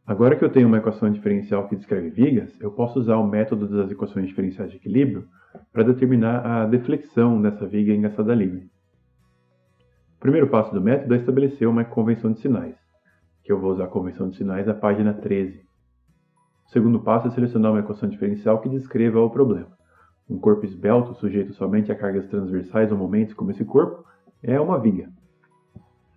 Agora que eu tenho uma equação diferencial que descreve vigas, eu posso usar o método das equações diferenciais de equilíbrio para determinar a deflexão dessa viga engaçada livre. O primeiro passo do método é estabelecer uma convenção de sinais, que eu vou usar a convenção de sinais da página 13. O segundo passo é selecionar uma equação diferencial que descreva o problema. Um corpo esbelto sujeito somente a cargas transversais ou momentos como esse corpo é uma viga.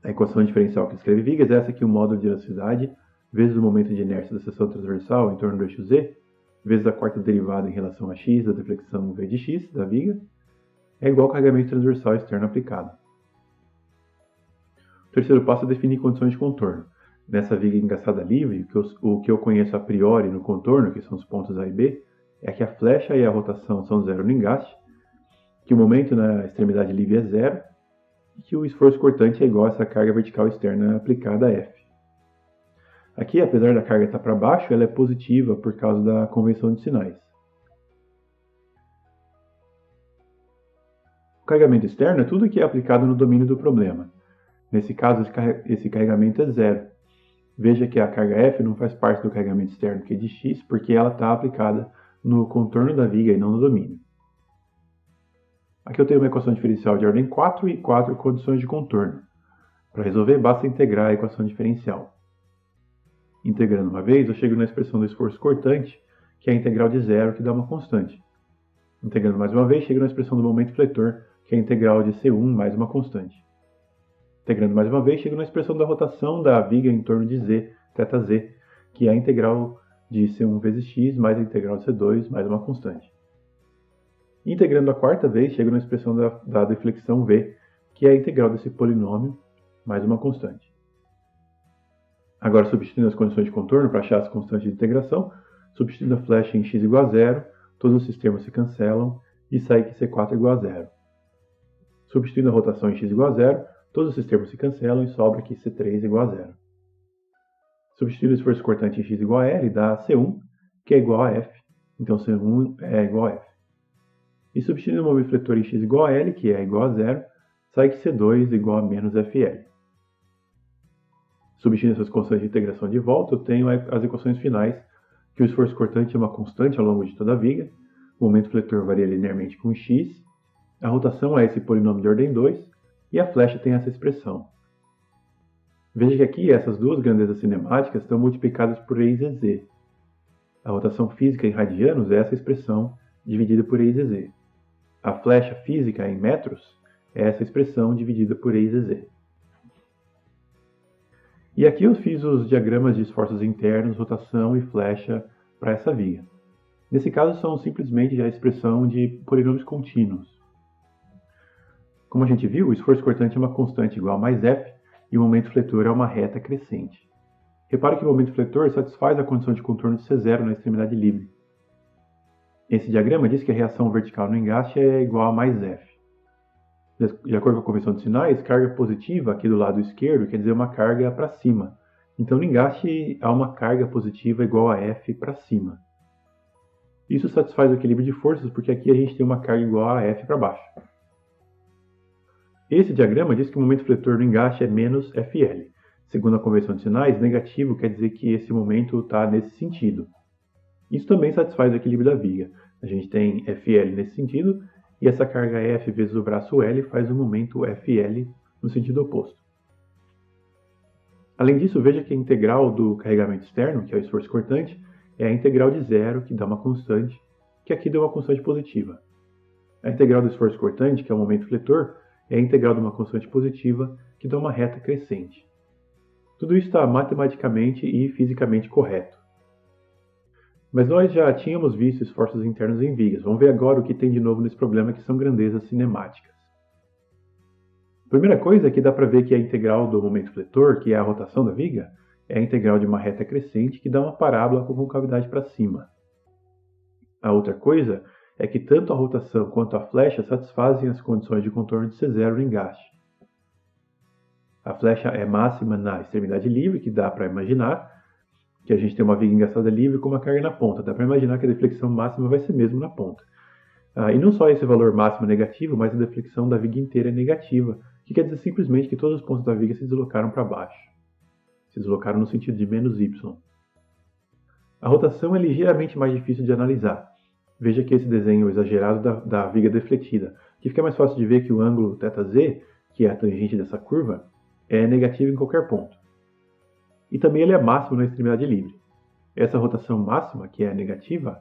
A equação diferencial que descreve vigas é essa aqui, o módulo de elasticidade vezes o momento de inércia da seção transversal em torno do eixo Z, vezes a quarta derivada em relação a x da deflexão v de x da viga, é igual ao carregamento transversal externo aplicado. O terceiro passo é definir condições de contorno. Nessa viga engaçada livre, o que eu conheço a priori no contorno, que são os pontos A e B, é que a flecha e a rotação são zero no engaste, que o momento na extremidade livre é zero, e que o esforço cortante é igual a essa carga vertical externa aplicada a F. Aqui, apesar da carga estar para baixo, ela é positiva por causa da convenção de sinais. O carregamento externo é tudo que é aplicado no domínio do problema. Nesse caso, esse carregamento é zero. Veja que a carga F não faz parte do carregamento externo Q de x, porque ela está aplicada no contorno da viga e não no domínio. Aqui eu tenho uma equação diferencial de ordem 4 e 4 condições de contorno. Para resolver, basta integrar a equação diferencial. Integrando uma vez, eu chego na expressão do esforço cortante, que é a integral de zero, que dá uma constante. Integrando mais uma vez, chego na expressão do momento fletor, que é a integral de C1 mais uma constante. Integrando mais uma vez, chego na expressão da rotação da viga em torno de Z, θz, que é a integral de C1 vezes x mais a integral de C2 mais uma constante. Integrando a quarta vez, chego na expressão da deflexão V, que é a integral desse polinômio mais uma constante. Agora, substituindo as condições de contorno para achar as constantes de integração, substituindo a flecha em x igual a zero, todos esses termos se cancelam e sai que C4 é igual a zero. Substituindo a rotação em x igual a zero, todos esses termos se cancelam e sobra aqui C3 igual a zero. Substituindo o esforço cortante em x igual a L, dá C1, que é igual a F, então C1 é igual a F. E substituindo o momento fletor em x igual a L, que é igual a zero, sai que C2 é igual a menos FL. Substituindo essas constantes de integração de volta, eu tenho as equações finais, que o esforço cortante é uma constante ao longo de toda a viga, o momento fletor varia linearmente com x, a rotação é esse polinômio de ordem 2, e a flecha tem essa expressão. Veja que aqui essas duas grandezas cinemáticas estão multiplicadas por E e Z. A rotação física em radianos é essa expressão dividida por E e Z. A flecha física em metros é essa expressão dividida por E e Z. E aqui eu fiz os diagramas de esforços internos, rotação e flecha para essa viga. Nesse caso são simplesmente a expressão de polinômios contínuos. Como a gente viu, o esforço cortante é uma constante igual a mais F e o momento fletor é uma reta crescente. Repare que o momento fletor satisfaz a condição de contorno de C0 na extremidade livre. Esse diagrama diz que a reação vertical no engaste é igual a mais F. De acordo com a convenção de sinais, carga positiva aqui do lado esquerdo quer dizer uma carga para cima. Então no engaste há uma carga positiva igual a F para cima. Isso satisfaz o equilíbrio de forças porque aqui a gente tem uma carga igual a F para baixo. Esse diagrama diz que o momento fletor no engaste é menos FL. Segundo a convenção de sinais, negativo quer dizer que esse momento está nesse sentido. Isso também satisfaz o equilíbrio da viga. A gente tem FL nesse sentido, e essa carga F vezes o braço L faz o momento FL no sentido oposto. Além disso, veja que a integral do carregamento externo, que é o esforço cortante, é a integral de zero, que dá uma constante, que aqui deu uma constante positiva. A integral do esforço cortante, que é o momento fletor, é a integral de uma constante positiva, que dá uma reta crescente. Tudo isso está matematicamente e fisicamente correto. Mas nós já tínhamos visto esforços internos em vigas. Vamos ver agora o que tem de novo nesse problema, que são grandezas cinemáticas. A primeira coisa é que dá para ver que a integral do momento fletor, que é a rotação da viga, é a integral de uma reta crescente que dá uma parábola com concavidade para cima. A outra coisa é que tanto a rotação quanto a flecha satisfazem as condições de contorno de C0 no engaste. A flecha é máxima na extremidade livre, que dá para imaginar, que a gente tem uma viga engaçada livre com uma carga na ponta. Dá para imaginar que a deflexão máxima vai ser mesmo na ponta. E não só esse valor máximo é negativo, mas a deflexão da viga inteira é negativa, que quer dizer simplesmente que todos os pontos da viga se deslocaram para baixo. Se deslocaram no sentido de menos y. A rotação é ligeiramente mais difícil de analisar. Veja que esse desenho exagerado da viga defletida, que fica mais fácil de ver que o ângulo θz, que é a tangente dessa curva, é negativo em qualquer ponto. E também ele é máximo na extremidade livre. Essa rotação máxima, que é negativa,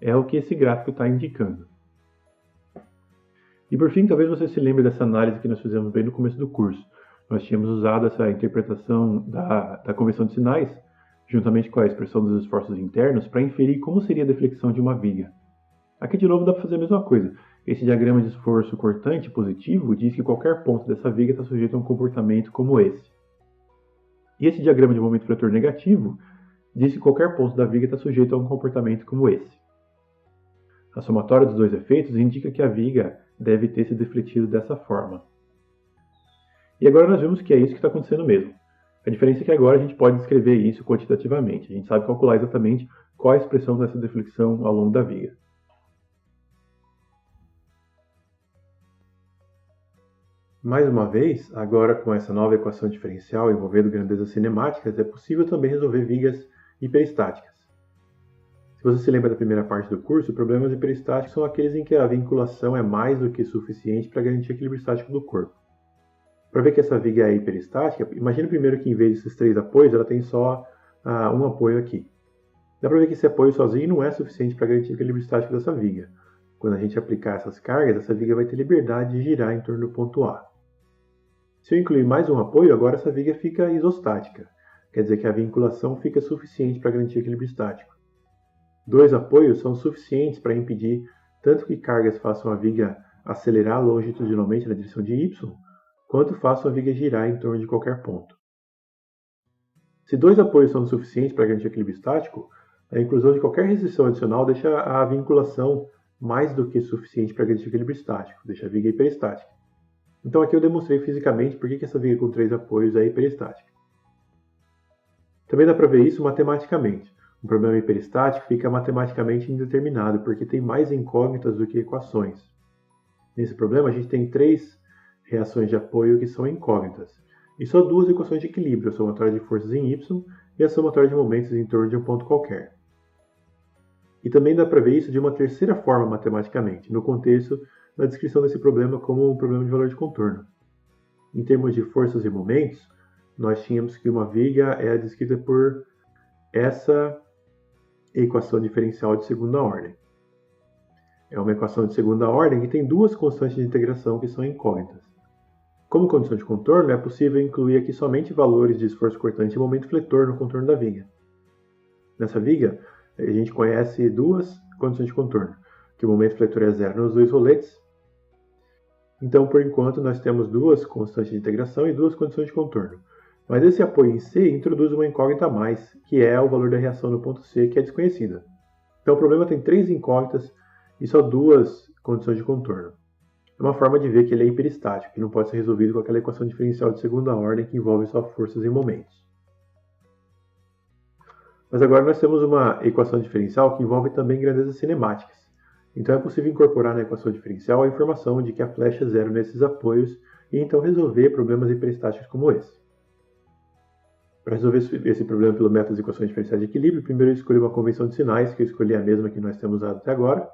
é o que esse gráfico está indicando. E por fim, talvez você se lembre dessa análise que nós fizemos bem no começo do curso. Nós tínhamos usado essa interpretação da convenção de sinais, juntamente com a expressão dos esforços internos, para inferir como seria a deflexão de uma viga. Aqui de novo dá para fazer a mesma coisa. Esse diagrama de esforço cortante positivo diz que qualquer ponto dessa viga está sujeito a um comportamento como esse. E esse diagrama de momento fletor negativo diz que qualquer ponto da viga está sujeito a um comportamento como esse. A somatória dos dois efeitos indica que a viga deve ter se defletido dessa forma. E agora nós vimos que é isso que está acontecendo mesmo. A diferença é que agora a gente pode descrever isso quantitativamente. A gente sabe calcular exatamente qual é a expressão dessa deflexão ao longo da viga. Mais uma vez, agora com essa nova equação diferencial envolvendo grandezas cinemáticas, é possível também resolver vigas hiperestáticas. Se você se lembra da primeira parte do curso, problemas hiperestáticos são aqueles em que a vinculação é mais do que suficiente para garantir o equilíbrio estático do corpo. Para ver que essa viga é hiperestática, imagine primeiro que em vez desses 3 apoios, ela tem só um apoio aqui. Dá para ver que esse apoio sozinho não é suficiente para garantir o equilíbrio estático dessa viga. Quando a gente aplicar essas cargas, essa viga vai ter liberdade de girar em torno do ponto A. Se eu incluir mais um apoio, agora essa viga fica isostática. Quer dizer que a vinculação fica suficiente para garantir o equilíbrio estático. 2 apoios são suficientes para impedir tanto que cargas façam a viga acelerar longitudinalmente na direção de y, quanto façam a viga girar em torno de qualquer ponto. Se 2 apoios são suficientes para garantir o equilíbrio estático, a inclusão de qualquer restrição adicional deixa a vinculação mais do que suficiente para garantir o equilíbrio estático, deixa a viga hiperestática. Então aqui eu demonstrei fisicamente por que essa viga com 3 apoios é hiperestática. Também dá para ver isso matematicamente. Um problema hiperestático fica matematicamente indeterminado, porque tem mais incógnitas do que equações. Nesse problema a gente tem 3 reações de apoio que são incógnitas, e só 2 equações de equilíbrio, a somatória de forças em y e a somatória de momentos em torno de um ponto qualquer. E também dá para ver isso de uma terceira forma matematicamente, no contexto da descrição desse problema como um problema de valor de contorno. Em termos de forças e momentos, nós tínhamos que uma viga é descrita por essa equação diferencial de segunda ordem. É uma equação de segunda ordem que tem 2 constantes de integração que são incógnitas. Como condição de contorno, é possível incluir aqui somente valores de esforço cortante e momento fletor no contorno da viga. Nessa viga, a gente conhece 2 condições de contorno, que o momento fletor é 0 nos 2 roletes. Então, por enquanto, nós temos 2 constantes de integração e 2 condições de contorno. Mas esse apoio em C introduz uma incógnita a mais, que é o valor da reação no ponto C, que é desconhecida. Então, o problema tem 3 incógnitas e só 2 condições de contorno. É uma forma de ver que ele é hiperestático, que não pode ser resolvido com aquela equação diferencial de segunda ordem que envolve só forças e momentos. Mas agora nós temos uma equação diferencial que envolve também grandezas cinemáticas. Então é possível incorporar na equação diferencial a informação de que a flecha é 0 nesses apoios e então resolver problemas hiperestáticos como esse. Para resolver esse problema pelo método das equações diferenciais de equilíbrio, primeiro eu escolhi uma convenção de sinais, que eu escolhi a mesma que nós temos usado até agora.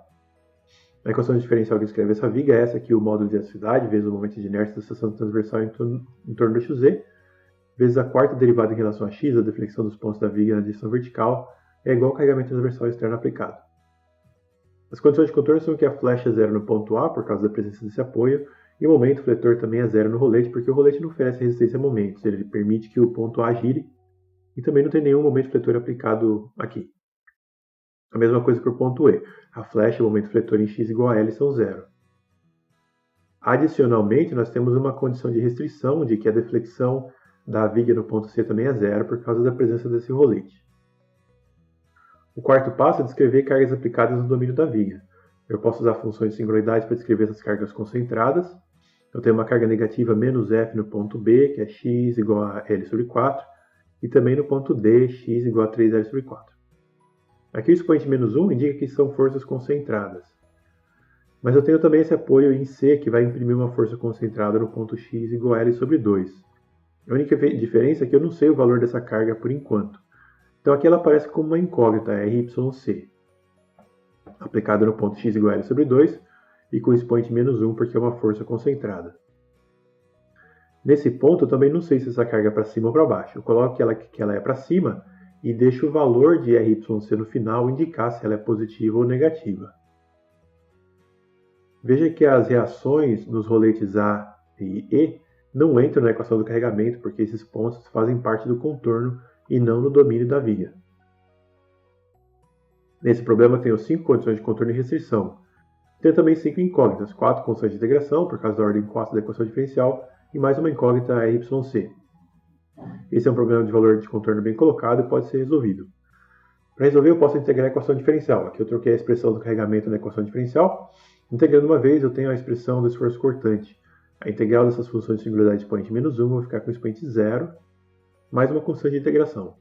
A equação diferencial que descreve essa viga é essa aqui, o módulo de elasticidade, vezes o momento de inércia da seção transversal em torno do eixo Z, vezes a quarta derivada em relação a x, a deflexão dos pontos da viga na direção vertical, é igual ao carregamento transversal externo aplicado. As condições de contorno são que a flecha é 0 no ponto A, por causa da presença desse apoio, e o momento fletor também é 0 no rolete, porque o rolete não oferece resistência a momentos, ele permite que o ponto A gire, e também não tem nenhum momento fletor aplicado aqui. A mesma coisa para o ponto E. A flecha e o momento fletor em x igual a L são 0. Adicionalmente, nós temos uma condição de restrição de que a deflexão da viga no ponto C também é 0 por causa da presença desse rolete. O quarto passo é descrever cargas aplicadas no domínio da viga. Eu posso usar funções de singularidade para descrever essas cargas concentradas. Eu tenho uma carga negativa menos F no ponto B, que é x igual a L sobre 4, e também no ponto D, x igual a 3L sobre 4. Aqui o expoente menos 1 indica que são forças concentradas. Mas eu tenho também esse apoio em C, que vai imprimir uma força concentrada no ponto x igual a L sobre 2. A única diferença é que eu não sei o valor dessa carga por enquanto. Então aqui ela aparece como uma incógnita, RYC, aplicada no ponto x igual a L sobre 2 e com expoente menos 1 porque é uma força concentrada. Nesse ponto eu também não sei se essa carga é para cima ou para baixo. Eu coloco que ela é para cima e deixo o valor de RYC no final indicar se ela é positiva ou negativa. Veja que as reações nos roletes A e E não entram na equação do carregamento, porque esses pontos fazem parte do contorno e não no domínio da viga. Nesse problema tenho 5 condições de contorno e restrição. Tenho também 5 incógnitas, 4 constantes de integração, por causa da ordem 4 da equação diferencial, e mais uma incógnita RYC. Esse é um problema de valor de contorno bem colocado e pode ser resolvido. Para resolver, eu posso integrar a equação diferencial. Aqui eu troquei a expressão do carregamento na equação diferencial. Integrando uma vez, eu tenho a expressão do esforço cortante. A integral dessas funções de singularidade de expoente menos 1 vai ficar com expoente 0, mais uma constante de integração.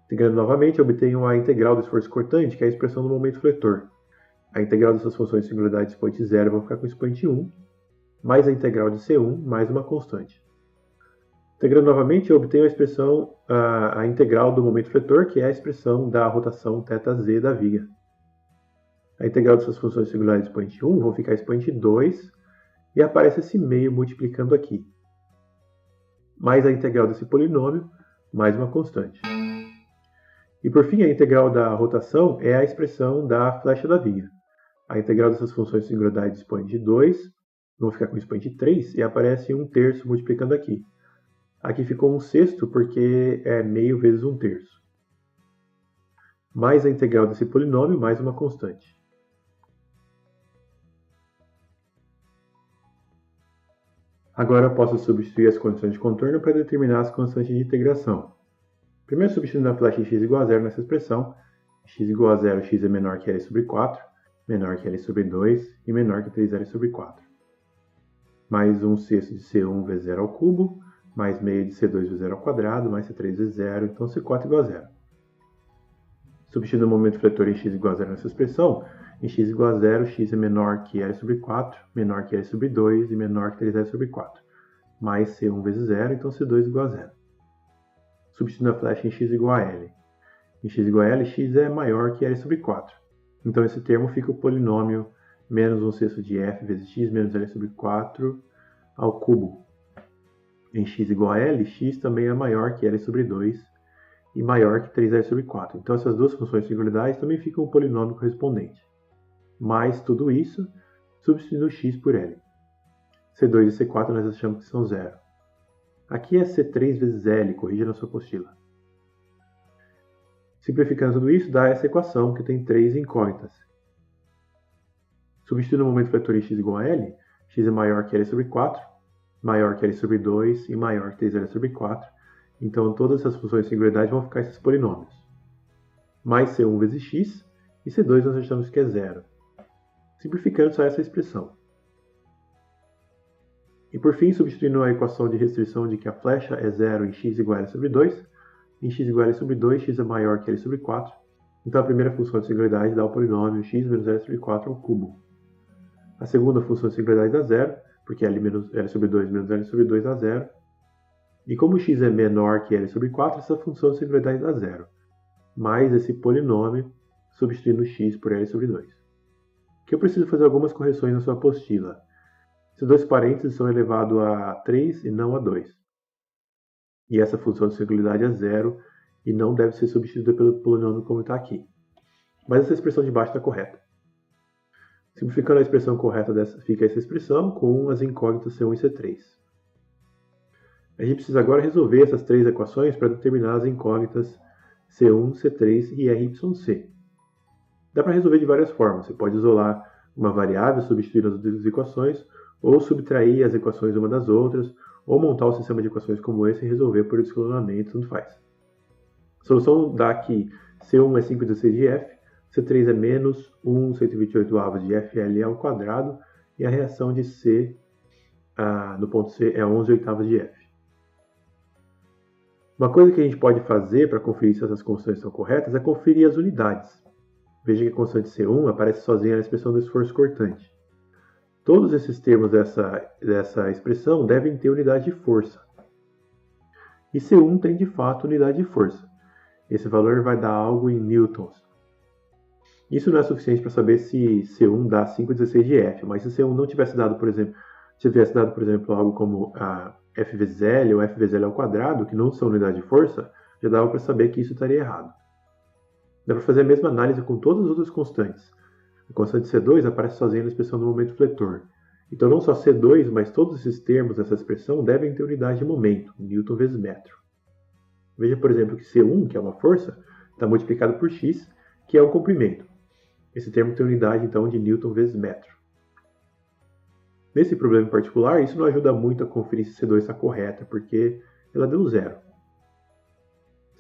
Integrando novamente, eu obtenho a integral do esforço cortante, que é a expressão do momento fletor. A integral dessas funções de singularidade de expoente 0 vai ficar com expoente 1, mais a integral de C1, mais uma constante. Integrando novamente, eu obtenho a expressão, a integral do momento fletor, que é a expressão da rotação θz da viga. A integral dessas funções de singularidade de expoente 1 vão ficar expoente 2, e aparece esse meio multiplicando aqui. Mais a integral desse polinômio, mais uma constante. E por fim, a integral da rotação é a expressão da flecha da viga. A integral dessas funções de singularidade de expoente 2 vão ficar com expoente 3 e aparece 1/3 multiplicando aqui. Aqui ficou 1/6 porque é meio vezes 1/3. Mais a integral desse polinômio, mais uma constante. Agora eu posso substituir as condições de contorno para determinar as constantes de integração. Primeiro substituindo a flecha x igual a 0 nessa expressão, x igual a 0, x é menor que L sobre 4, menor que L sobre 2 e menor que 3L sobre 4. Mais 1/6 de C1 vezes 0 ao cubo, mais meio de C2 vezes 0 ao quadrado, mais C3 vezes 0, então C4 igual a 0. Substituindo o momento fletor em x igual a 0 nessa expressão, em x igual a 0, x é menor que L sobre 4, menor que L sobre 2 e menor que 3L sobre 4. Mais C1 vezes 0, então C2 igual a 0. Substituindo a flecha em x igual a L. Em x igual a L, x é maior que L sobre 4. Então esse termo fica o polinômio menos 1/6 de f vezes x menos L sobre 4 ao cubo. Em x igual a L, x também é maior que L sobre 2 e maior que 3L sobre 4. Então essas duas funções de singularidade também ficam o polinômio correspondente. Mais tudo isso, substituindo x por L. C2 e C4 nós achamos que são 0. Aqui é C3 vezes L, corrija na sua apostila. Simplificando tudo isso, dá essa equação que tem 3 incógnitas. Substituindo o momento fletor em x igual a L, x é maior que L sobre 4, maior que L sobre 2 e maior que 3L sobre 4. Então todas essas funções de singularidade vão ficar esses polinômios. Mais C1 vezes x e C2 nós achamos que é 0. Simplificando só essa expressão. E por fim, substituindo a equação de restrição de que a flecha é 0 em x igual a L sobre 2, em x igual a L sobre 2, x é maior que L sobre 4, então a primeira função de singularidade dá o polinômio x menos L sobre 4 ao cubo. A segunda função de singularidade dá 0, porque L menos L sobre 2 menos L sobre 2 dá 0. E como x é menor que L sobre 4, essa função de singularidade dá 0. Mais esse polinômio substituindo x por L sobre 2. Aqui eu preciso fazer algumas correções na sua apostila. Esses dois parênteses são elevados a 3 e não a 2. E essa função de singularidade é 0 e não deve ser substituída pelo polinômio como está aqui. Mas essa expressão de baixo está correta. Simplificando a expressão correta dessa, fica essa expressão com as incógnitas C1 e C3. A gente precisa agora resolver essas três equações para determinar as incógnitas C1, C3 e RYC. Dá para resolver de várias formas. Você pode isolar uma variável, substituir as duas equações, ou subtrair as equações uma das outras, ou montar um sistema de equações como esse e resolver por escalonamento, tanto faz. A solução dá que C1 é 5/16 de f, C3 é menos 1 128º de FL ao quadrado, e a reação de C no ponto C é 11/8 de f. Uma coisa que a gente pode fazer para conferir se essas constantes são corretas é conferir as unidades. Veja que a constante C1 aparece sozinha na expressão do esforço cortante. Todos esses termos dessa expressão devem ter unidade de força. E C1 tem de fato unidade de força. esse valor vai dar algo em newtons. Isso não é suficiente para saber se C1 dá 5,16 de F, mas se C1 não tivesse dado, por exemplo, algo como a F vezes L ou F vezes L ao quadrado, que não são unidades de força, já dava para saber que isso estaria errado. Dá para fazer a mesma análise com todas as outras constantes. A constante C2 aparece sozinha na expressão do momento fletor. Então não só C2, mas todos esses termos dessa expressão devem ter unidade de momento, newton vezes metro. Veja, por exemplo, que C1, que é uma força, está multiplicado por x, que é um comprimento. Esse termo tem unidade, então, de newton vezes metro. Nesse problema em particular, isso não ajuda muito a conferir se C2 está correta, porque ela deu zero.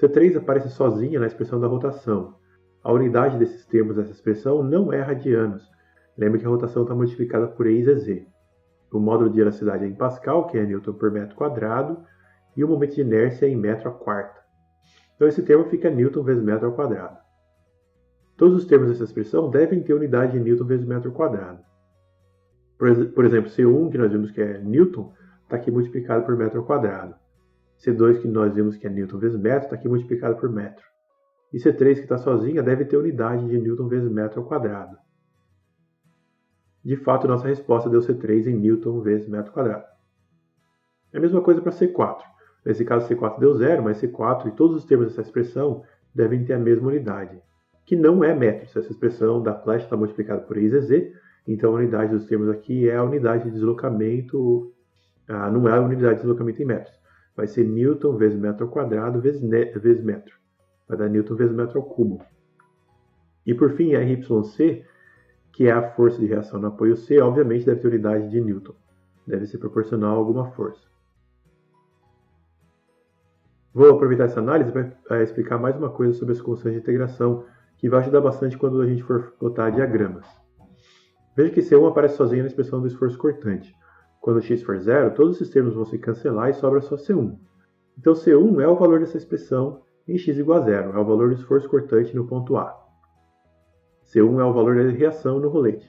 C3 aparece sozinha na expressão da rotação. A unidade desses termos dessa expressão não é radianos. Lembre que a rotação está multiplicada por E vezes Z. O módulo de elasticidade é em Pascal, que é Newton por metro quadrado, e o momento de inércia é em metro à quarta. Então esse termo fica Newton vezes metro ao quadrado. Todos os termos dessa expressão devem ter unidade de Newton vezes metro quadrado. Por exemplo, C1, que nós vimos que é Newton, está aqui multiplicado por metro ao quadrado. C2, que nós vimos que é Newton vezes metro, está aqui multiplicado por metro. E C3, que está sozinha, deve ter unidade de Newton vezes metro ao quadrado. De fato, nossa resposta deu C3 em Newton vezes metro quadrado. É a mesma coisa para C4. Nesse caso, C4 deu zero, mas C4 e todos os termos dessa expressão devem ter a mesma unidade, que não é metros. Essa expressão da flecha está multiplicada por E vezes Z, então a unidade dos termos aqui é a unidade de deslocamento, não é a unidade de deslocamento em metros. Vai ser Newton vezes metro ao quadrado vezes metro. Vai dar Newton vezes metro ao cubo. E por fim, RYC, que é a força de reação no apoio C, obviamente deve ter unidade de Newton. Deve ser proporcional a alguma força. Vou aproveitar essa análise para explicar mais uma coisa sobre as constantes de integração, que vai ajudar bastante quando a gente for botar diagramas. Veja que C1 aparece sozinho na expressão do esforço cortante. Quando x for zero, todos esses termos vão se cancelar e sobra só C1. Então C1 é o valor dessa expressão em x igual a zero, é o valor do esforço cortante no ponto A. C1 é o valor da reação no rolete.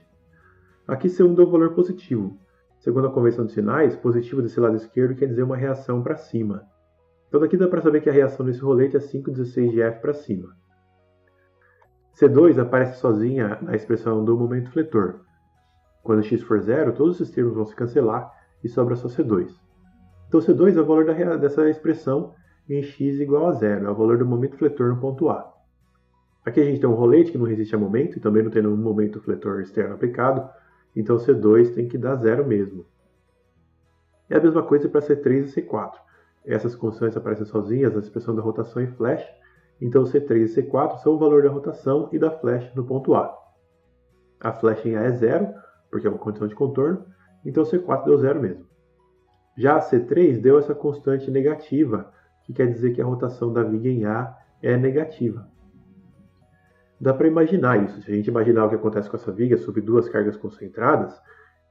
Aqui C1 deu um valor positivo. Segundo a convenção de sinais, positivo desse lado esquerdo quer dizer uma reação para cima. Então daqui dá para saber que a reação nesse rolete é 5,16 de F para cima. C2 aparece sozinha na expressão do momento fletor. Quando x for zero, todos esses termos vão se cancelar e sobra só C2. Então C2 é o valor dessa expressão em x igual a zero, é o valor do momento fletor no ponto A. Aqui a gente tem um rolete que não resiste a momento e também não tem nenhum momento fletor externo aplicado, então C2 tem que dar zero mesmo. É a mesma coisa para C3 e C4. Essas constantes aparecem sozinhas na expressão da rotação em flecha, então C3 e C4 são o valor da rotação e da flecha no ponto A. A flecha em A é zero, porque é uma condição de contorno, então C4 deu zero mesmo. Já a C3 deu essa constante negativa, que quer dizer que a rotação da viga em A é negativa. Dá para imaginar isso. Se a gente imaginar o que acontece com essa viga sob duas cargas concentradas,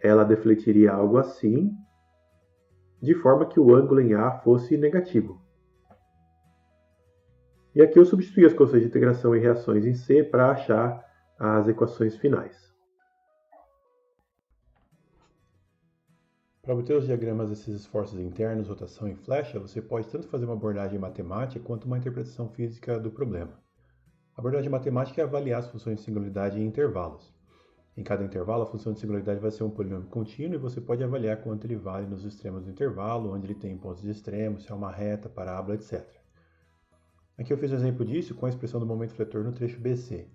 ela defletiria algo assim, de forma que o ângulo em A fosse negativo. E aqui eu substituí as constantes de integração em reações em C para achar as equações finais. Para obter os diagramas desses esforços internos, rotação e flecha, você pode tanto fazer uma abordagem matemática quanto uma interpretação física do problema. A abordagem matemática é avaliar as funções de singularidade em intervalos. Em cada intervalo, a função de singularidade vai ser um polinômio contínuo e você pode avaliar quanto ele vale nos extremos do intervalo, onde ele tem pontos de extremo, se é uma reta, parábola, etc. Aqui eu fiz um exemplo disso com a expressão do momento fletor no trecho BC.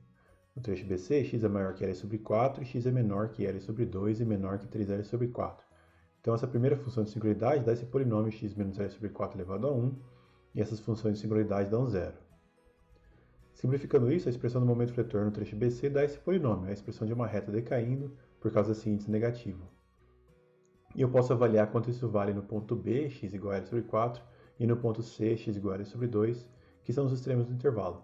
No trecho BC, x é maior que L sobre 4 e x é menor que L sobre 2 e menor que 3L sobre 4. Então essa primeira função de singularidade dá esse polinômio x menos L sobre 4 elevado a 1 e essas funções de singularidade dão zero. Simplificando isso, a expressão do momento fletor no trecho BC dá esse polinômio, a expressão de uma reta decaindo por causa desse índice negativo. E eu posso avaliar quanto isso vale no ponto B, x igual a L sobre 4, e no ponto C, x igual a L sobre 2, que são os extremos do intervalo.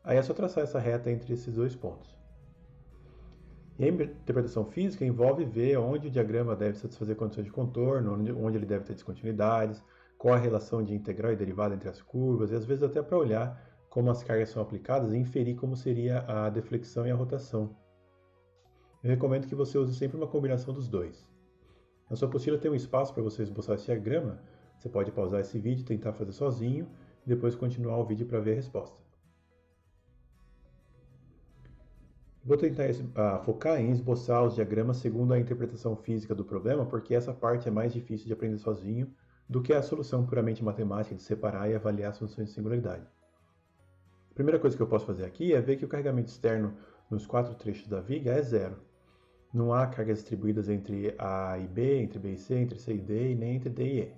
Aí é só traçar essa reta entre esses dois pontos. E a interpretação física envolve ver onde o diagrama deve satisfazer condições de contorno, onde ele deve ter descontinuidades, qual a relação de integral e derivada entre as curvas, e às vezes até para olhar como as cargas são aplicadas e inferir como seria a deflexão e a rotação. Eu recomendo que você use sempre uma combinação dos dois. Na sua apostila tem um espaço para você esboçar esse diagrama, você pode pausar esse vídeo e tentar fazer sozinho, e depois continuar o vídeo para ver a resposta. Vou tentar focar em esboçar os diagramas segundo a interpretação física do problema, porque essa parte é mais difícil de aprender sozinho do que a solução puramente matemática de separar e avaliar as funções de singularidade. A primeira coisa que eu posso fazer aqui é ver que o carregamento externo nos 4 trechos da viga é zero. Não há cargas distribuídas entre A e B, entre B e C, entre C e D e nem entre D e E.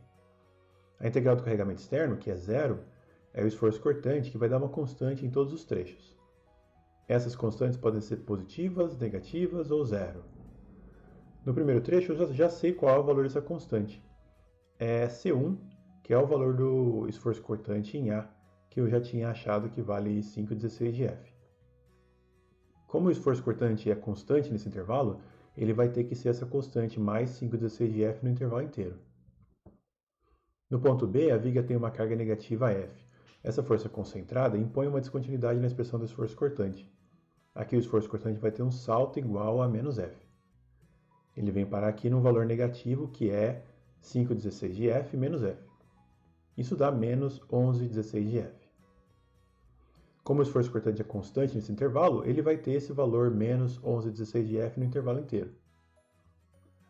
A integral do carregamento externo, que é zero, é o esforço cortante, que vai dar uma constante em todos os trechos. Essas constantes podem ser positivas, negativas ou zero. No primeiro trecho, eu já sei qual é o valor dessa constante. É C1, que é o valor do esforço cortante em A, que eu já tinha achado que vale 5/16 de F. Como o esforço cortante é constante nesse intervalo, ele vai ter que ser essa constante mais 5/16 de F no intervalo inteiro. No ponto B, a viga tem uma carga negativa F. Essa força concentrada impõe uma descontinuidade na expressão do esforço cortante. Aqui o esforço cortante vai ter um salto igual a menos F. Ele vem parar aqui num valor negativo, que é 5/16 de F menos F. Isso dá menos 11/16 de F. Como o esforço cortante é constante nesse intervalo, ele vai ter esse valor menos 11/16 de F no intervalo inteiro.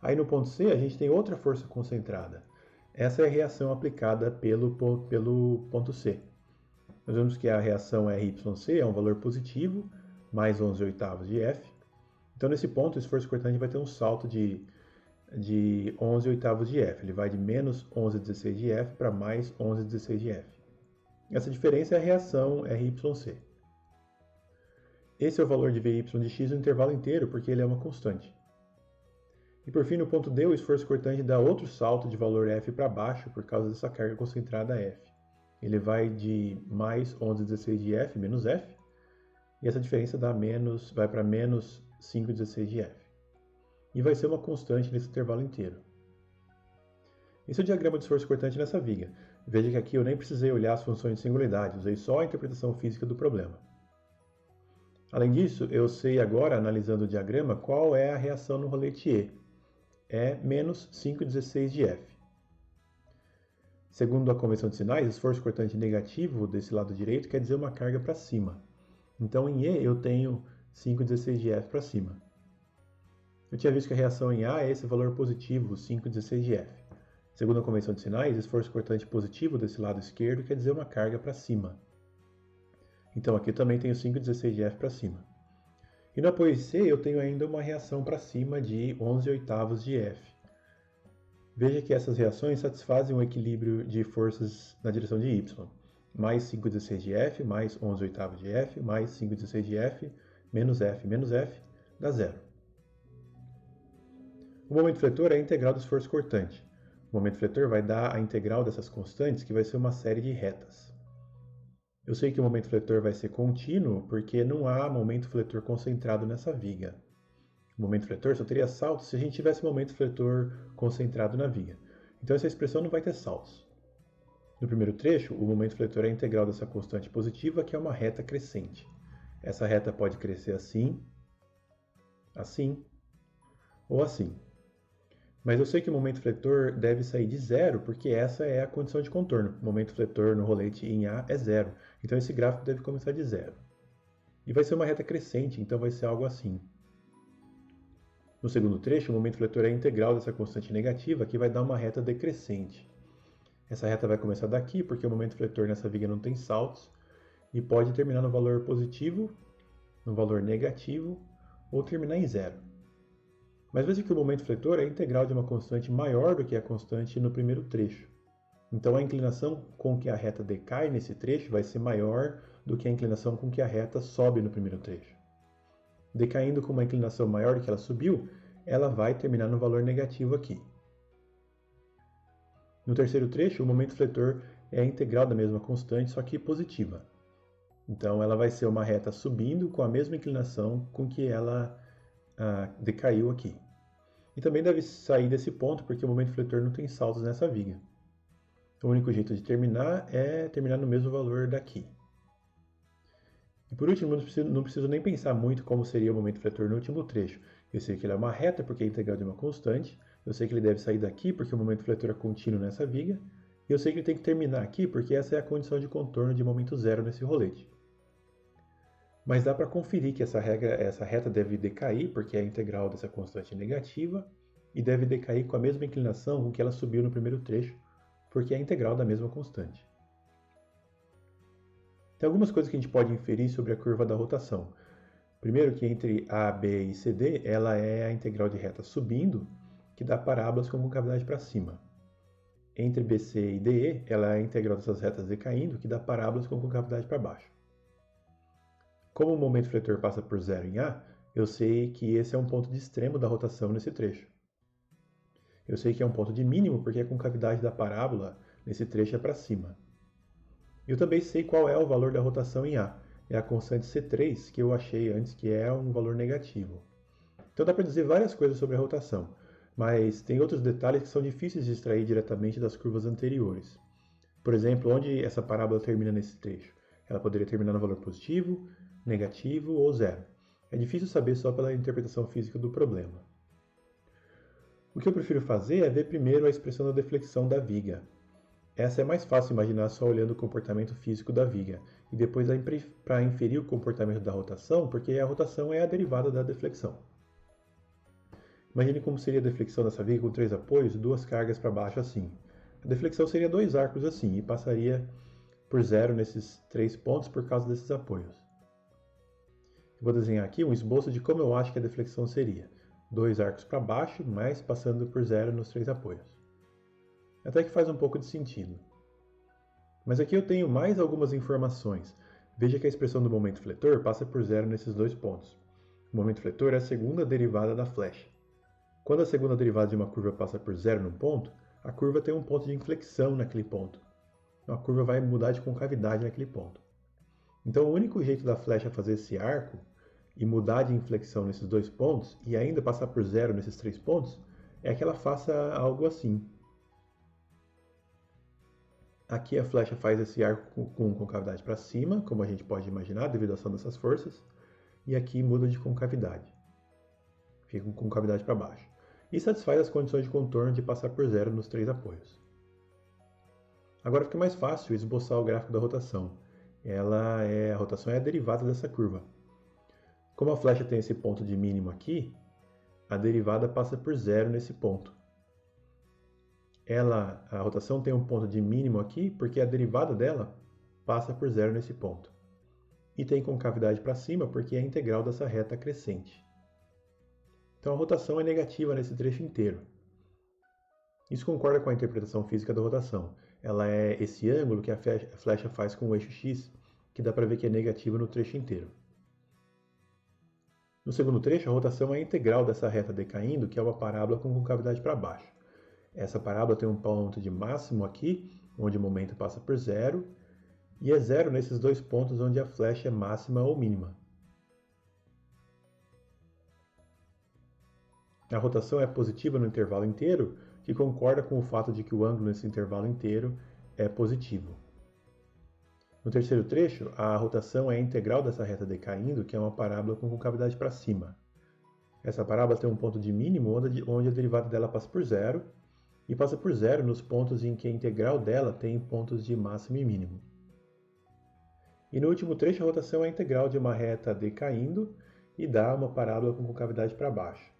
Aí no ponto C, a gente tem outra força concentrada. Essa é a reação aplicada pelo ponto C. Nós vemos que a reação RYC é um valor positivo, mais 11/8 de F. Então, nesse ponto, o esforço cortante vai ter um salto de 11/8 de F. Ele vai de menos 11/16 de F para mais 11/16 de F. Essa diferença é a reação RYC. Esse é o valor de VY de x no intervalo inteiro, porque ele é uma constante. E por fim, no ponto D, o esforço cortante dá outro salto de valor F para baixo por causa dessa carga concentrada F. Ele vai de mais 11/16 de F menos F, e essa diferença vai para menos 5/16 de F. E vai ser uma constante nesse intervalo inteiro. Esse é o diagrama de esforço cortante nessa viga. Veja que aqui eu nem precisei olhar as funções de singularidade, usei só a interpretação física do problema. Além disso, eu sei agora, analisando o diagrama, qual é a reação no rolete E. É menos 5/16 de F. Segundo a convenção de sinais, esforço cortante negativo desse lado direito quer dizer uma carga para cima. Então, em E, eu tenho 5/16 de F para cima. Eu tinha visto que a reação em A é esse valor positivo, 5/16 de F. Segundo a convenção de sinais, esforço cortante positivo desse lado esquerdo quer dizer uma carga para cima. Então, aqui também tenho 5/16 de F para cima. E no apoio C, eu tenho ainda uma reação para cima de 11/8 de F. Veja que essas reações satisfazem um equilíbrio de forças na direção de Y. Mais 5/16 de F, mais 11/8 de F, mais 5/16 de F, menos F, dá zero. O momento fletor é a integral do esforço cortante. O momento fletor vai dar a integral dessas constantes, que vai ser uma série de retas. Eu sei que o momento fletor vai ser contínuo porque não há momento fletor concentrado nessa viga. O momento fletor só teria saltos se a gente tivesse momento fletor concentrado na viga. Então essa expressão não vai ter saltos. No primeiro trecho, o momento fletor é a integral dessa constante positiva, que é uma reta crescente. Essa reta pode crescer assim, assim ou assim. Mas eu sei que o momento fletor deve sair de zero, porque essa é a condição de contorno. O momento fletor no rolete em A é zero. Então esse gráfico deve começar de zero. E vai ser uma reta crescente, então vai ser algo assim. No segundo trecho, o momento fletor é a integral dessa constante negativa, que vai dar uma reta decrescente. Essa reta vai começar daqui, porque o momento fletor nessa viga não tem saltos, e pode terminar no valor positivo, no valor negativo, ou terminar em zero. Mas veja que o momento fletor é a integral de uma constante maior do que a constante no primeiro trecho. Então a inclinação com que a reta decai nesse trecho vai ser maior do que a inclinação com que a reta sobe no primeiro trecho. Decaindo com uma inclinação maior do que ela subiu, ela vai terminar no valor negativo aqui. No terceiro trecho, o momento fletor é a integral da mesma constante, só que positiva. Então ela vai ser uma reta subindo com a mesma inclinação com que ela decaiu aqui. E também deve sair desse ponto porque o momento fletor não tem saltos nessa viga. O único jeito de terminar é terminar no mesmo valor daqui. E por último, não preciso nem pensar muito como seria o momento fletor no último trecho. Eu sei que ele é uma reta porque é a integral de uma constante, eu sei que ele deve sair daqui porque o momento fletor é contínuo nessa viga, e eu sei que ele tem que terminar aqui porque essa é a condição de contorno de momento zero nesse rolete. Mas dá para conferir que essa reta deve decair, porque a integral dessa constante é negativa, e deve decair com a mesma inclinação com que ela subiu no primeiro trecho, porque é a integral da mesma constante. Tem algumas coisas que a gente pode inferir sobre a curva da rotação. Primeiro que entre A, B e CD, ela é a integral de reta subindo, que dá parábolas com concavidade para cima. Entre BC e DE, ela é a integral dessas retas decaindo, que dá parábolas com concavidade para baixo. Como o momento fletor passa por zero em A, eu sei que esse é um ponto de extremo da rotação nesse trecho. Eu sei que é um ponto de mínimo porque a concavidade da parábola nesse trecho é para cima. Eu também sei qual é o valor da rotação em A. É a constante C3 que eu achei antes, que é um valor negativo. Então dá para dizer várias coisas sobre a rotação, mas tem outros detalhes que são difíceis de extrair diretamente das curvas anteriores. Por exemplo, onde essa parábola termina nesse trecho? Ela poderia terminar no valor positivo, negativo ou zero. É difícil saber só pela interpretação física do problema. O que eu prefiro fazer é ver primeiro a expressão da deflexão da viga. Essa é mais fácil imaginar só olhando o comportamento físico da viga, e depois para inferir o comportamento da rotação, porque a rotação é a derivada da deflexão. Imagine como seria a deflexão dessa viga com 3 apoios e 2 cargas para baixo assim. A deflexão seria 2 arcos assim, e passaria por zero nesses 3 pontos por causa desses apoios. Eu vou desenhar aqui um esboço de como eu acho que a deflexão seria. 2 arcos para baixo, mas passando por zero nos 3 apoios. Até que faz um pouco de sentido. Mas aqui eu tenho mais algumas informações. Veja que a expressão do momento fletor passa por zero nesses 2 pontos. O momento fletor é a segunda derivada da flecha. Quando a segunda derivada de uma curva passa por zero num ponto, a curva tem um ponto de inflexão naquele ponto. Então, a curva vai mudar de concavidade naquele ponto. Então o único jeito da flecha fazer esse arco e mudar de inflexão nesses 2 pontos e ainda passar por zero nesses 3 pontos é que ela faça algo assim. Aqui a flecha faz esse arco com concavidade para cima, como a gente pode imaginar, devido à ação dessas forças, e aqui muda de concavidade. Fica com concavidade para baixo. E satisfaz as condições de contorno de passar por zero nos 3 apoios. Agora fica mais fácil esboçar o gráfico da rotação. A rotação é a derivada dessa curva. Como a flecha tem esse ponto de mínimo aqui, a derivada passa por zero nesse ponto. A rotação tem um ponto de mínimo aqui porque a derivada dela passa por zero nesse ponto. E tem concavidade para cima porque é a integral dessa reta crescente. Então a rotação é negativa nesse trecho inteiro. Isso concorda com a interpretação física da rotação. Ela é esse ângulo que a flecha faz com o eixo x, que dá para ver que é negativa no trecho inteiro. No segundo trecho, a rotação é a integral dessa reta decaindo, que é uma parábola com concavidade para baixo. Essa parábola tem um ponto de máximo aqui, onde o momento passa por zero, e é zero nesses 2 pontos onde a flecha é máxima ou mínima. A rotação é positiva no intervalo inteiro, que concorda com o fato de que o ângulo nesse intervalo inteiro é positivo. No terceiro trecho, a rotação é a integral dessa reta decaindo, que é uma parábola com concavidade para cima. Essa parábola tem um ponto de mínimo onde a derivada dela passa por zero, e passa por zero nos pontos em que a integral dela tem pontos de máximo e mínimo. E no último trecho, a rotação é a integral de uma reta decaindo e dá uma parábola com concavidade para baixo.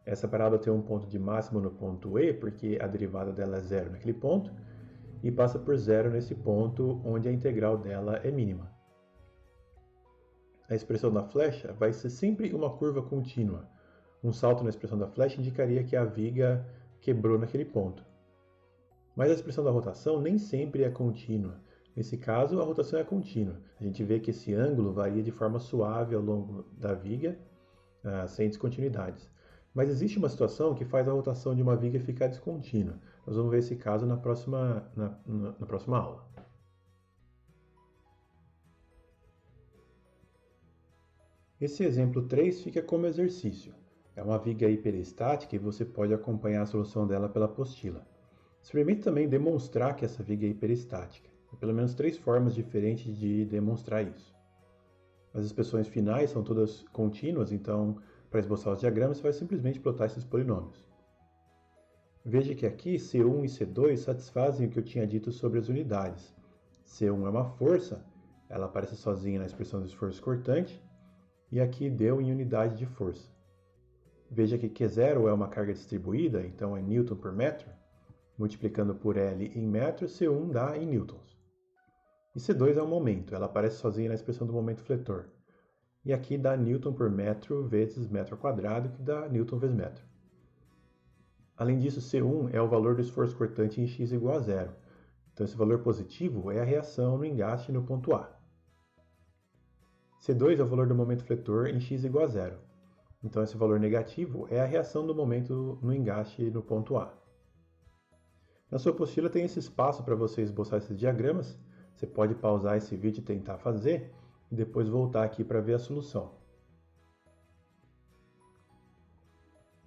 Essa parábola tem um ponto de máximo no ponto E, porque a derivada dela é zero naquele ponto, e passa por zero nesse ponto onde a integral dela é mínima. A expressão da flecha vai ser sempre uma curva contínua. Um salto na expressão da flecha indicaria que a viga quebrou naquele ponto. Mas a expressão da rotação nem sempre é contínua. Nesse caso, a rotação é contínua. A gente vê que esse ângulo varia de forma suave ao longo da viga, sem descontinuidades. Mas existe uma situação que faz a rotação de uma viga ficar descontínua. Nós vamos ver esse caso na próxima aula. Esse exemplo 3 fica como exercício. É uma viga hiperestática e você pode acompanhar a solução dela pela apostila. Experimente também demonstrar que essa viga é hiperestática. Há pelo menos 3 formas diferentes de demonstrar isso. As expressões finais são todas contínuas, então, para esboçar os diagramas, você vai simplesmente plotar esses polinômios. Veja que aqui C1 e C2 satisfazem o que eu tinha dito sobre as unidades. C1 é uma força ela aparece sozinha na expressão do esforço cortante, e aqui deu em unidade de força. Veja que Q0 é uma carga distribuída, então é Newton por metro, multiplicando por L em metros, C1 dá em newtons. E C2 é o momento, ela aparece sozinha na expressão do momento fletor. E aqui dá Newton por metro vezes metro ao quadrado, que dá Newton vezes metro. Além disso, C1 é o valor do esforço cortante em x igual a zero. Então esse valor positivo é a reação no engaste no ponto A. C2 é o valor do momento fletor em x igual a zero. Então esse valor negativo é a reação do momento no engaste no ponto A. Na sua apostila tem esse espaço para você esboçar esses diagramas. Você pode pausar esse vídeo e tentar fazer, e depois voltar aqui para ver a solução.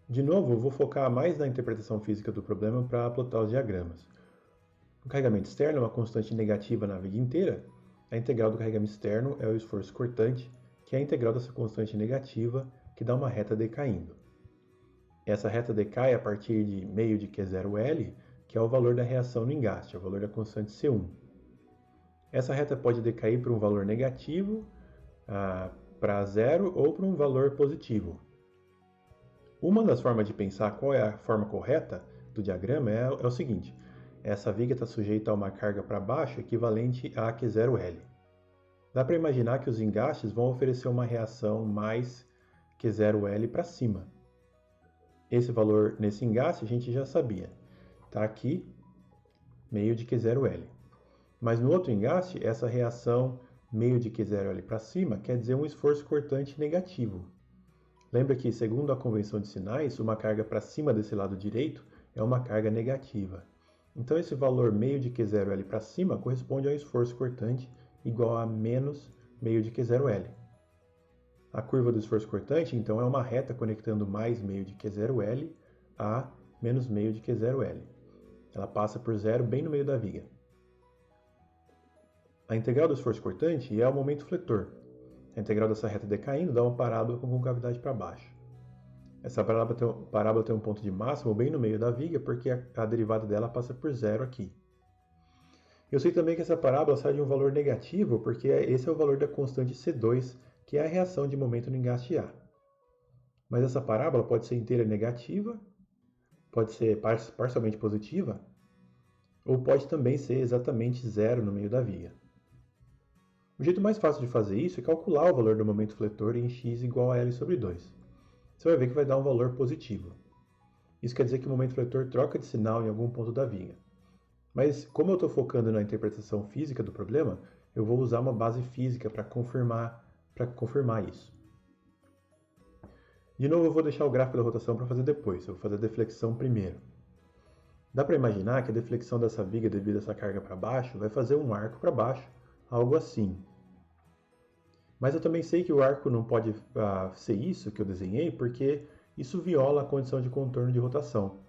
De novo, eu vou focar mais na interpretação física do problema para plotar os diagramas. O carregamento externo é uma constante negativa na viga inteira. A integral do carregamento externo é o esforço cortante, que é a integral dessa constante negativa, que dá uma reta decaindo. Essa reta decai a partir de meio de Q0L, que é o valor da reação no engaste, é o valor da constante C1. Essa reta pode decair para um valor negativo, para zero, ou para um valor positivo. Uma das formas de pensar qual é a forma correta do diagrama é o seguinte: essa viga está sujeita a uma carga para baixo equivalente a Q0L. Dá para imaginar que os engastes vão oferecer uma reação mais Q0L para cima. Esse valor nesse engaste a gente já sabia. Está aqui, meio de Q0L. Mas no outro engaste, essa reação meio de Q0L para cima quer dizer um esforço cortante negativo. Lembra que, segundo a convenção de sinais, uma carga para cima desse lado direito é uma carga negativa. Então esse valor meio de Q0L para cima corresponde a um esforço cortante igual a menos meio de Q0L. A curva do esforço cortante, então, é uma reta conectando mais meio de Q0L a menos meio de Q0L. Ela passa por zero bem no meio da viga. A integral do esforço cortante é o momento fletor. A integral dessa reta decaindo dá uma parábola com concavidade para baixo. Essa parábola tem um ponto de máximo bem no meio da viga, porque a derivada dela passa por zero aqui. Eu sei também que essa parábola sai de um valor negativo, porque esse é o valor da constante C2, que é a reação de momento no engaste A. Mas essa parábola pode ser inteira negativa, pode ser parcialmente positiva, ou pode também ser exatamente zero no meio da viga. O jeito mais fácil de fazer isso é calcular o valor do momento fletor em x igual a L sobre 2. Você vai ver que vai dar um valor positivo. Isso quer dizer que o momento fletor troca de sinal em algum ponto da viga. Mas como eu estou focando na interpretação física do problema, eu vou usar uma base física para confirmar isso. De novo, eu vou deixar o gráfico da rotação para fazer depois. Eu vou fazer a deflexão primeiro. Dá para imaginar que a deflexão dessa viga devido a essa carga para baixo vai fazer um arco para baixo, algo assim. Mas eu também sei que o arco não pode ser isso que eu desenhei, porque isso viola a condição de contorno de rotação.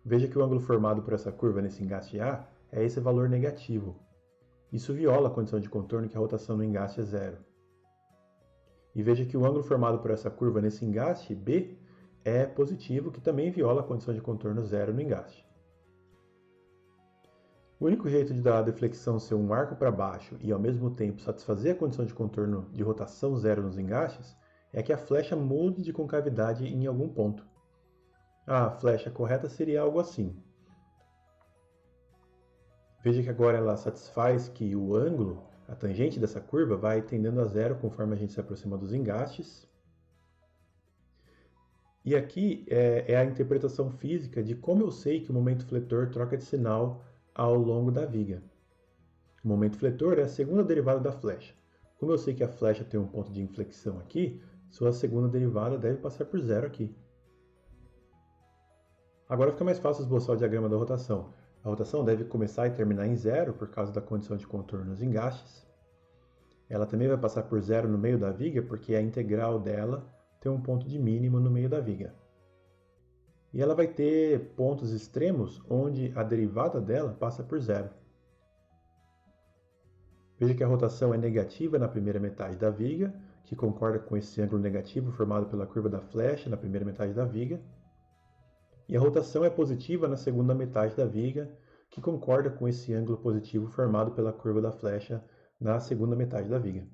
Veja que o ângulo formado por essa curva nesse engaste A é esse valor negativo. Isso viola a condição de contorno que a rotação no engaste é zero. E veja que o ângulo formado por essa curva nesse engaste B é positivo, que também viola a condição de contorno zero no engaste. O único jeito de dar a deflexão ser um arco para baixo e ao mesmo tempo satisfazer a condição de contorno de rotação zero nos engastes é que a flecha mude de concavidade em algum ponto. A flecha correta seria algo assim. Veja que agora ela satisfaz que o ângulo, a tangente dessa curva, vai tendendo a zero conforme a gente se aproxima dos engastes. E aqui é a interpretação física de como eu sei que o momento fletor troca de sinal ao longo da viga. O momento fletor é a segunda derivada da flecha. Como eu sei que a flecha tem um ponto de inflexão aqui, sua segunda derivada deve passar por zero aqui. Agora fica mais fácil esboçar o diagrama da rotação. A rotação deve começar e terminar em zero por causa da condição de contorno nos engastes. Ela também vai passar por zero no meio da viga, porque a integral dela tem um ponto de mínimo no meio da viga. E ela vai ter pontos extremos onde a derivada dela passa por zero. Veja que a rotação é negativa na primeira metade da viga, que concorda com esse ângulo negativo formado pela curva da flecha na primeira metade da viga. E a rotação é positiva na segunda metade da viga, que concorda com esse ângulo positivo formado pela curva da flecha na segunda metade da viga.